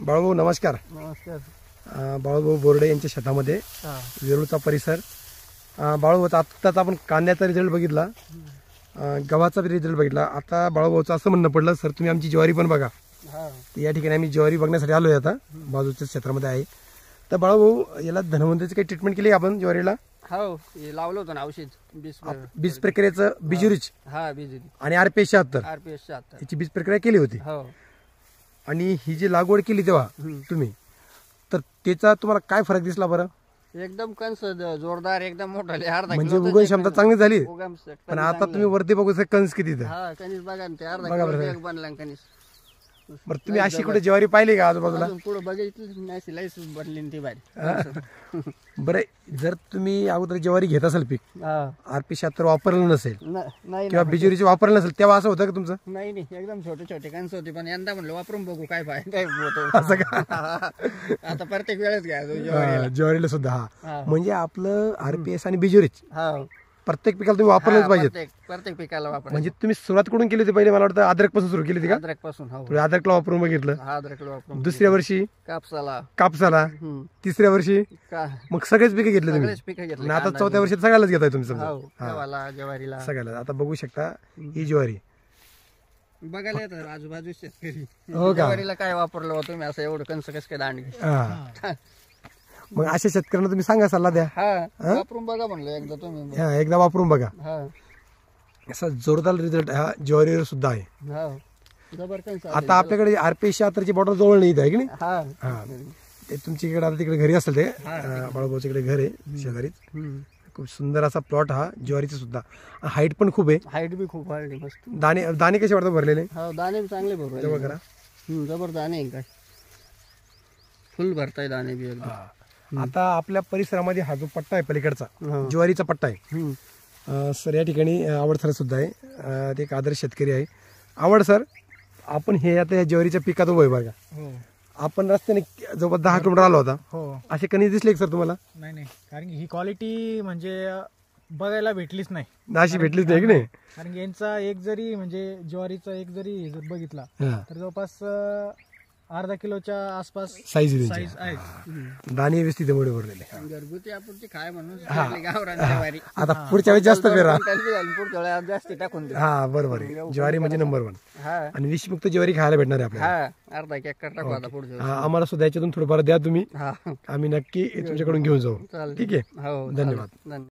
बाळूभाऊ नमस्कार. नमस्कार. बाळूभाऊ बोर्डे यांच्या शेतामध्ये वेरूळचा परिसर. बाळूभाऊ आत्ताच आपण कांद्याचा रिझल्ट बघितला, गव्हाचा रिझल्ट बघितला. आता बाळूभाऊचं असं म्हणणं पडलं सर तुम्ही आमची ज्वारी पण बघा. तर या ठिकाणी आम्ही ज्वारी बघण्यासाठी आलोय, आता बाजूच्या क्षेत्रामध्ये आहे. तर बाळूभाऊ याला धनवंतरीची काही ट्रीटमेंट केली आपण ज्वारीला? हो, लावलं होतं ना औषध बीज प्रक्रियेचं बिजुरीच आणि RPS 76 याची बीज प्रक्रिया केली होती. आणि ही जी लागवड केली तेव्हा तुम्ही, तर त्याचा तुम्हाला काय फरक दिसला बरं? एकदम कणस जोरदार, एकदम मोठा, म्हणजे उगवण क्षमता चांगली झाली. पण आता तुम्ही वरती बघू कणस किती कणीस बघा ना, ते अर्धा किलो बनला कणीस. बरं तुम्ही अशी कुठे ज्वारी पाहिली का आजूबाजूला? पुढे बघितली बनली ती बारी. बरं जर तुम्ही अगोदर ज्वारी घेत असाल पीक, RPS 76 वापरलं नसेल किंवा बिजुरीचे वापरलं नसेल, तेव्हा असं होतं का तुमचं? नाही, एकदम छोटे छोटे कणस होते. पण यंदा म्हणलं वापरून बघू काय फायदा होतो. असं का? आता प्रत्येक वेळेस घ्या ज्वारीला सुद्धा. म्हणजे आपलं RPS आणि बिजुरीच प्रत्येक पिकाला तुम्ही वापरलंच पाहिजे. प्रत्येक पिकाला वापर. म्हणजे तुम्ही सुरुवात करून केली होती पहिले, मला वाटतं अद्रक पासून सुरू केली होती का? अद्रक पासून. अद्रकला वापरून बघितलं. अद्रकला वापरून. दुसऱ्या वर्षी कापसाला. तिसऱ्या वर्षी मग सगळेच पिके घेतले तुम्ही. आता चौथ्या वर्षी सगळ्यालाच घेताय तुम्ही ज्वारीला सगळ्याला. आता बघू शकता ही ज्वारी बघायला येतात आजूबाजू शेतकरी. हो का? ज्वारीला काय वापरलं होतं तुम्ही, असं एवढं कणस कसं काय दांड? मग अशा शेतकऱ्यांना तुम्ही सांगा, सल्ला द्या. वापरून बघा म्हणलं एकदा तुम्ही. एकदा वापरून बघा. असा जोरदार रिझल्ट हा ज्वारीवर सुद्धा आहे. आता आपल्याकडे RPS 76 ची बॉटल जवळ नाही आहे की नाही? ते तुमच्याकडे आता तिकडे घरी असेल, ते बाळूभाऊच्या इकडे घर आहे शेजारीच. खूप सुंदर असा प्लॉट हा ज्वारीचा सुद्धा. हाईट पण खूप आहे. हाईट बी खूप आहे. दाणे कसे वाटतात भरलेले? दाणे चांगले भरले. जबर दाणे काय फुल भरताय दाणे बी एकदम. आता आपल्या परिसरामध्ये हा जो पट्टा आहे पलीकडचा ज्वारीचा पट्टा आहे सर, या ठिकाणी आवड सर सुद्धा आहे. ते एक आदर्श शेतकरी आहे. आवड सर, आपण हे आता या ज्वारीच्या पिकात उभं आहे बघा. आपण रस्त्याने जवळ 10 किलोमीटर आलो होता. असे कणी दिसले सर तुम्हाला? नाही, कारण की ही क्वालिटी म्हणजे बघायला भेटलीच नाही. अशी भेटलीच नाही की नाही? कारण की यांचा एक जरी म्हणजे ज्वारीचा एक जरी जर बघितला तर जवळपास अर्धा किलोच्या आसपास साईज आहे. दाणे व्यवस्थित मोठे भरलेले. घरगुती आपण खाय म्हणून आता पुढच्या वेळेस जास्त पेरा. पुढच्या वेळेस जास्त टाकून. बरोबर आहे. ज्वारी म्हणजे नंबर 1 आणि विषमुक्त ज्वारी खायला भेटणार आहे आपल्याला. अर्धा एकर टाकू आता पुढच्या. आम्हाला सुद्धा याच्यातून थोडंफार द्या तुम्ही, आम्ही नक्की तुमच्याकडून घेऊन जाऊ. ठीक आहे, धन्यवाद.